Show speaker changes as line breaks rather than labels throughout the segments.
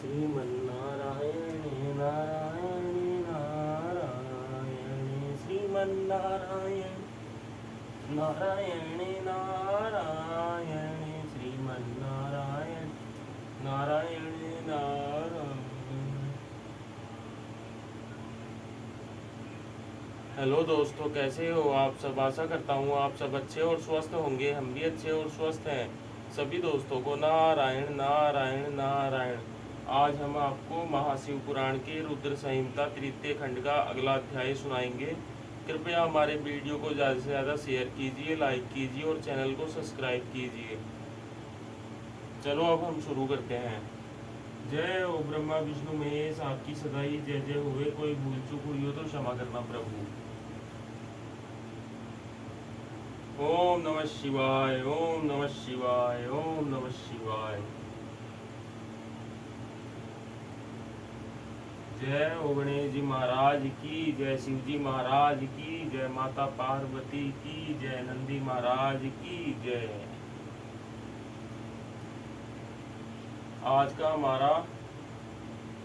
Sriman Narayana Narayan Narayan Sriman Narayana Narayan Narayan Sriman Narayana Narayan Narayan. Hello दोस्तों, कैसे हो आप सब। आशा करता हूँ आप सब अच्छे और स्वस्थ होंगे। हम भी अच्छे और स्वस्थ हैं। सभी दोस्तों को नारायण नारायण नारायण। आज हम आपको महाशिव पुराण के रुद्र संहिता तृतीय खंड का अगला अध्याय सुनाएंगे। कृपया हमारे वीडियो को ज़्यादा से ज़्यादा शेयर कीजिए, लाइक कीजिए और चैनल को सब्सक्राइब कीजिए। चलो अब हम शुरू करते हैं। जय ओ ब्रह्मा विष्णु महेश, आपकी सदाई जय जय हुए। कोई भूल चूक हुई हो तो क्षमा करना प्रभु। ओम नमः शिवाय, ओम नमः शिवाय, ओम नमः शिवाय। जय ओ गणेश जी महाराज की जय, शिव जी महाराज की जय, माता पार्वती की जय, नंदी महाराज की जय। आज का हमारा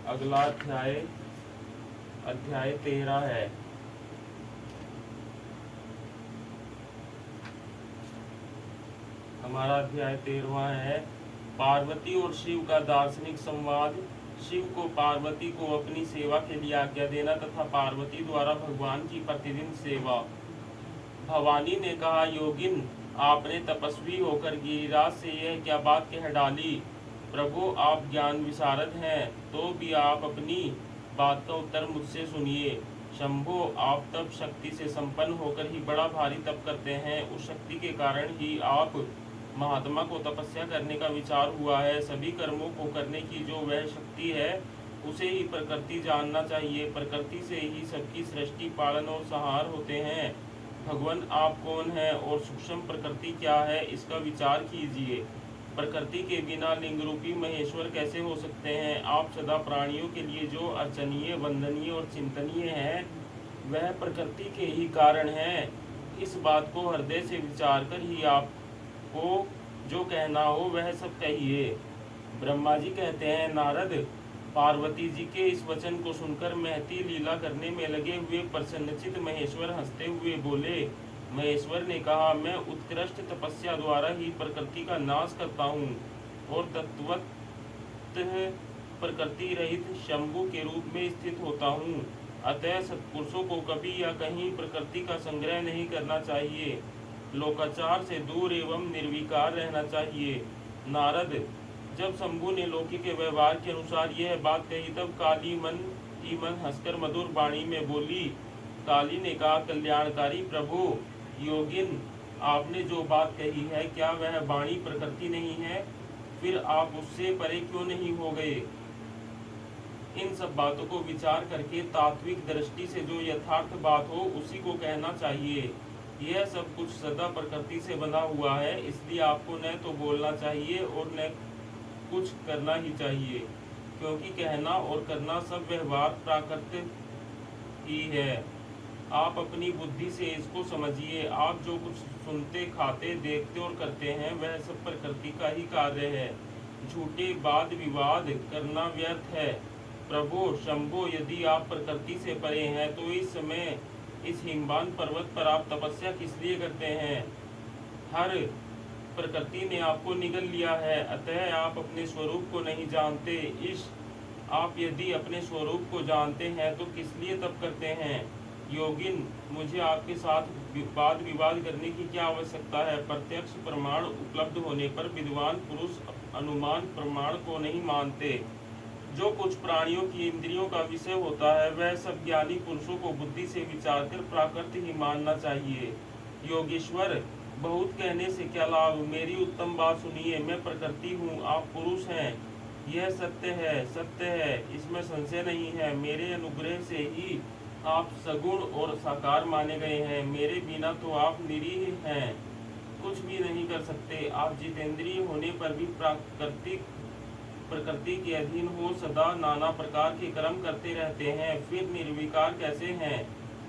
अगला अध्याय 13 है। हमारा अध्याय 13वां है। पार्वती और शिव का दार्शनिक संवाद। शिव को पार्वती को अपनी सेवा के लिए आज्ञा देना तथा पार्वती द्वारा भगवान की प्रतिदिन सेवा। भवानी ने कहा, योगिन, आपने तपस्वी होकर गिरिराज से यह क्या बात कह डाली। प्रभु, आप ज्ञान विशारद हैं, तो भी आप अपनी बात का उत्तर मुझसे सुनिए। शंभो, आप तप शक्ति से संपन्न होकर ही बड़ा भारी तप करते हैं। उस शक्ति के कारण ही आप महात्मा को तपस्या करने का विचार हुआ है। सभी कर्मों को करने की जो वह शक्ति है, उसे ही प्रकृति जानना चाहिए। प्रकृति से ही सबकी सृष्टि, पालन और संहार होते हैं। भगवान, आप कौन हैं और सूक्ष्म प्रकृति क्या है, इसका विचार कीजिए। प्रकृति के बिना लिंग रूपी महेश्वर कैसे हो सकते हैं। आप सदा प्राणियों के लिए जो अर्चनीय, वंदनीय और चिंतनीय है, वह प्रकृति के ही कारण है। इस बात को हृदय से विचार कर ही आपको जो कहना हो वह सब कहिए। ब्रह्मा जी कहते हैं, नारद, पार्वती जी के इस वचन को सुनकर महती लीला करने में लगे हुए प्रसन्नचित महेश्वर हंसते हुए बोले। महेश्वर ने कहा, मैं उत्कृष्ट तपस्या द्वारा ही प्रकृति का नाश करता हूँ और तत्वतः प्रकृति रहित शंभु के रूप में स्थित होता हूँ। अतः सत्पुरुषों को कभी या कहीं प्रकृति का संग्रह नहीं करना चाहिए। लोकाचार से दूर एवं निर्विकार रहना चाहिए। नारद, जब शंभु ने लौकिक के व्यवहार के अनुसार यह बात कही, तब काली मन ही मन हंसकर मधुर वाणी में बोली। काली ने कहा, कल्याणकारी प्रभु, योगिन, आपने जो बात कही है, क्या वह वाणी प्रकृति नहीं है। फिर आप उससे परे क्यों नहीं हो गए। इन सब बातों को विचार करके तात्विक दृष्टि से जो यथार्थ बात हो उसी को कहना चाहिए। यह सब कुछ सदा प्रकृति से बना हुआ है, इसलिए आपको न तो बोलना चाहिए और न कुछ करना ही चाहिए, क्योंकि कहना और करना सब व्यवहार प्राकृतिक ही है। आप अपनी बुद्धि से इसको समझिए। आप जो कुछ सुनते, खाते, देखते और करते हैं, वह सब प्रकृति का ही कार्य है। झूठे वाद विवाद करना व्यर्थ है। प्रभु शंभो, यदि आप प्रकृति से परे हैं, तो इस समय इस हिमवान पर्वत पर आप तपस्या किस लिए करते हैं। हर प्रकृति ने आपको निगल लिया है, अतः आप अपने स्वरूप को नहीं जानते। आप यदि अपने स्वरूप को जानते हैं तो किस लिए तप करते हैं। योगिन, मुझे आपके साथ वाद विवाद करने की क्या आवश्यकता है। प्रत्यक्ष प्रमाण उपलब्ध होने पर विद्वान पुरुष अनुमान प्रमाण को नहीं मानते। जो कुछ प्राणियों की इंद्रियों का विषय होता है, वह सब ज्ञानी पुरुषों को बुद्धि से विचार कर प्राकृत ही मानना चाहिए। योगेश्वर, बहुत कहने से क्या लाभ। मेरी उत्तम बात सुनिए। मैं प्रकृति हूँ, आप पुरुष हैं। यह सत्य है, सत्य है, इसमें संशय नहीं है। मेरे अनुग्रह से ही आप सगुण और साकार माने गए हैं। मेरे बिना तो आप निरीह हैं, कुछ भी नहीं कर सकते। आप जितेंद्रिय होने पर भी प्रकृति के अधीन हो सदा नाना प्रकार के कर्म करते रहते हैं। फिर निर्विकार कैसे हैं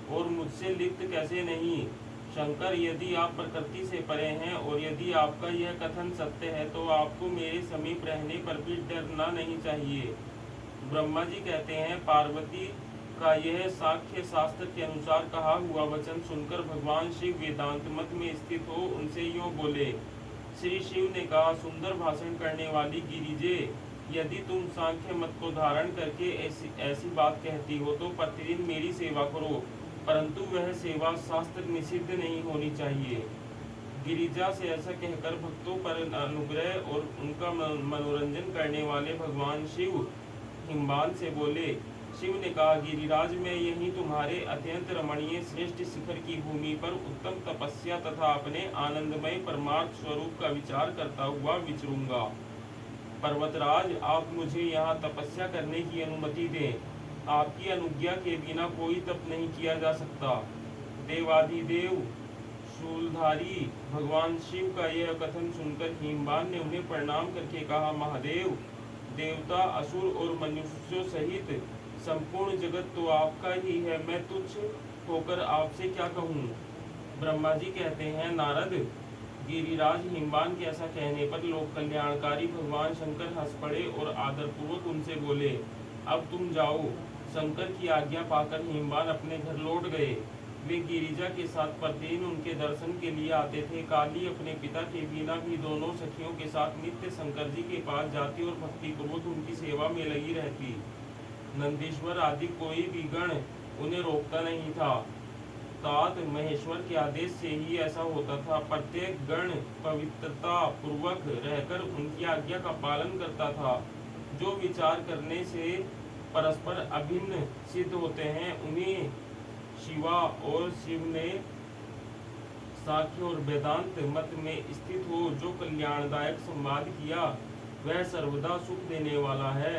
और मुझसे लिप्त कैसे नहीं। शंकर, यदि आप प्रकृति से परे हैं और यदि आपका यह कथन सत्य है, तो आपको मेरे समीप रहने पर भी डरना नहीं चाहिए। ब्रह्मा जी कहते हैं, पार्वती का यह सांख्य शास्त्र के अनुसार कहा हुआ वचन सुनकर भगवान शिव वेदांत मत में स्थित हो उनसे यूं बोले। श्री शिव ने कहा, सुंदर भाषण करने वाली गिरिजे, यदि तुम सांख्य मत को धारण करके ऐसी ऐसी बात कहती हो तो प्रतिदिन मेरी सेवा करो, परंतु वह सेवा शास्त्र निषिद्ध नहीं होनी चाहिए। गिरिजा से ऐसा कहकर भक्तों पर अनुग्रह और उनका मनोरंजन करने वाले भगवान शिव हिमवान से बोले। शिव ने कहा, गिरिराज, मैं यही तुम्हारे अत्यंत रमणीय श्रेष्ठ शिखर की भूमि पर उत्तम तपस्या तथा अपने आनंदमय परमार्थ स्वरूप का विचार करता हुआ विचरूंगा। पर्वतराज, आप मुझे यहाँ तपस्या करने की अनुमति दें। आपकी अनुज्ञा के बिना कोई तप नहीं किया जा सकता। देवाधिदेव शूलधारी भगवान शिव का यह कथन सुनकर हिमवान ने उन्हें प्रणाम करके कहा, महादेव, देवता, असुर और मनुष्यों सहित संपूर्ण जगत तो आपका ही है, मैं तुच्छ होकर आपसे क्या कहूँ। ब्रह्मा जी कहते हैं, नारद, गिरिराज हिमवान के ऐसा कहने पर लोक कल्याणकारी भगवान शंकर हंस पड़े और आदरपूर्वक उनसे बोले, अब तुम जाओ। शंकर की आज्ञा पाकर हिमवान अपने घर लौट गए। वे गिरिजा के साथ प्रतिदिन उनके दर्शन के लिए आते थे। काली अपने पिता के बिना भी दोनों सखियों के साथ नित्य शंकर जी के पास जाती और भक्ति पूर्वक उनकी सेवा में लगी रहती। नंदीश्वर आदि कोई भी गण उन्हें रोकता नहीं था। तात महेश्वर के आदेश से ही ऐसा होता था। प्रत्येक गण पवित्रता पूर्वक रहकर उनकी आज्ञा का पालन करता था। जो विचार करने से परस्पर अभिन्न सिद्ध होते हैं उन्हें शिवा और शिव ने सांख्य और वेदांत मत में स्थित हो जो कल्याणदायक संवाद किया, वह सर्वदा सुख देने वाला है।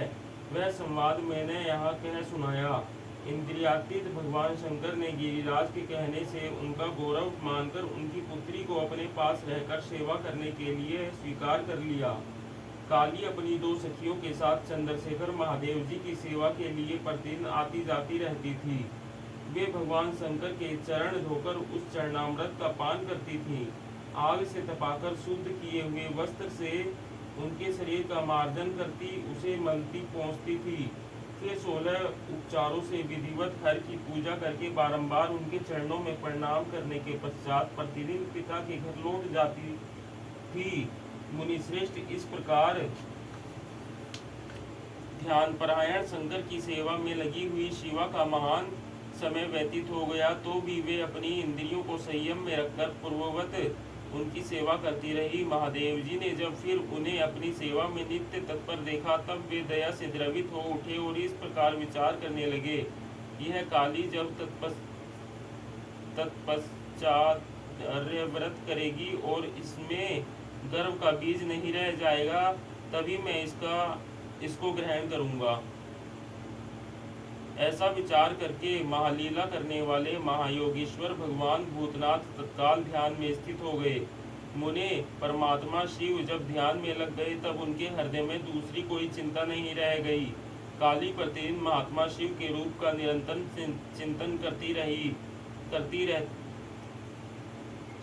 वह संवाद मैंने यहाँ कह सुनाया। इंद्रियातीत भगवान शंकर ने गिरिराज के कहने से उनका गौरव मानकर उनकी पुत्री को अपने पास रहकर सेवा करने के लिए स्वीकार कर लिया। काली अपनी दो सखियों के साथ चंद्रशेखर महादेव जी की सेवा के लिए प्रतिदिन आती जाती रहती थी। वे भगवान शंकर के चरण धोकर उस चरणामृत का पान करती थी। आग से तपाकर शुद्ध किए हुए वस्त्र से उनके शरीर का मार्जन करती, उसे मलती पहुँचती थी। फिर 16 उपचारों से विधिवत हर की पूजा करके बारंबार उनके चरणों में प्रणाम करने के पश्चात प्रतिदिन पिता के घर लौट जाती थी। मुनिश्रेष्ठ, इस प्रकार ध्यान परायण शंकर की सेवा में लगी हुई शिवा का महान समय व्यतीत हो गया तो भी वे अपनी इंद्रियों को संयम में रखकर पूर्ववत उनकी सेवा करती रही। महादेव जी ने जब फिर उन्हें अपनी सेवा में नित्य तत्पर देखा तब वे दया से द्रवित हो उठे और इस प्रकार विचार करने लगे, यह काली जब तत्पश्चात व्रत करेगी और इसमें गर्भ का बीज नहीं रह जाएगा, तभी मैं इसको ग्रहण करूंगा। ऐसा विचार करके महालीला करने वाले महायोगेश्वर भगवान भूतनाथ तत्काल ध्यान में स्थित हो गए। मुने परमात्मा शिव जब ध्यान में लग गए तब उनके हृदय में दूसरी कोई चिंता नहीं रह गई। काली प्रतिदिन महात्मा शिव के रूप का निरंतर चिंतन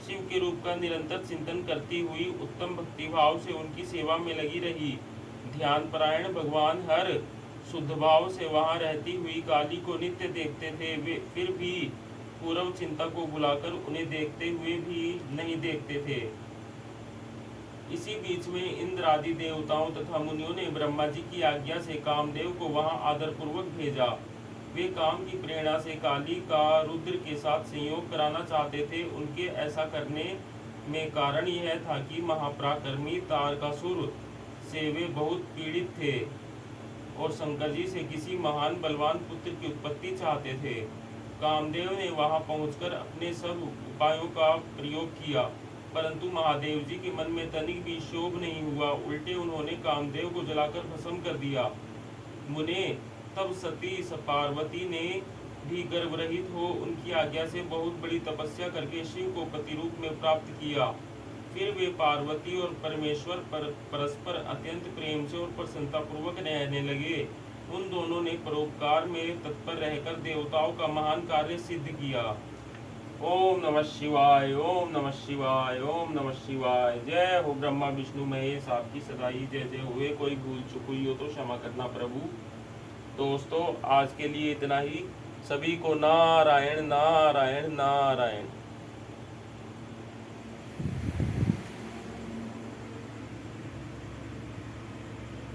शिव के रूप का निरंतर चिंतन करती हुई उत्तम भक्तिभाव से उनकी सेवा में लगी रही। ध्यान परायण भगवान हर शुद्ध भाव से वहां रहती हुई काली को नित्य देखते थे। वे फिर भी पूर्व चिंता को भुलाकर उन्हें देखते हुए भी नहीं देखते थे। इसी बीच में इंद्र आदि देवताओं तथा मुनियों ने ब्रह्मा जी की आज्ञा से कामदेव को वहां आदरपूर्वक भेजा। वे काम की प्रेरणा से काली का रुद्र के साथ संयोग कराना चाहते थे। उनके ऐसा करने में कारण यह था कि महापराक्रमी तारकासुर से वे बहुत पीड़ित थे और शंकर जी से किसी महान बलवान पुत्र की उत्पत्ति चाहते थे। कामदेव ने वहां पहुंचकर अपने सब उपायों का प्रयोग किया, परंतु महादेव जी के मन में तनिक भी क्षोभ नहीं हुआ। उल्टे उन्होंने कामदेव को जलाकर भस्म कर दिया। मुने तब सती पार्वती ने भी गर्भरहित हो उनकी आज्ञा से बहुत बड़ी तपस्या करके शिव को पति रूप में प्राप्त किया। फिर वे पार्वती और परमेश्वर परस्पर अत्यंत प्रेम से और प्रसन्नता पूर्वक रहने लगे। उन दोनों ने परोपकार में तत्पर रहकर देवताओं का महान कार्य सिद्ध किया। ओम नमः शिवाय, ओम नमः शिवाय, ओम नमः शिवाय। जय हो ब्रह्मा विष्णु महेश, आपकी सदा ही जय जय। हुए कोई भूल चूक हुई हो तो क्षमा करना प्रभु। दोस्तों आज के लिए इतना ही। सभी को नारायण नारायण नारायण।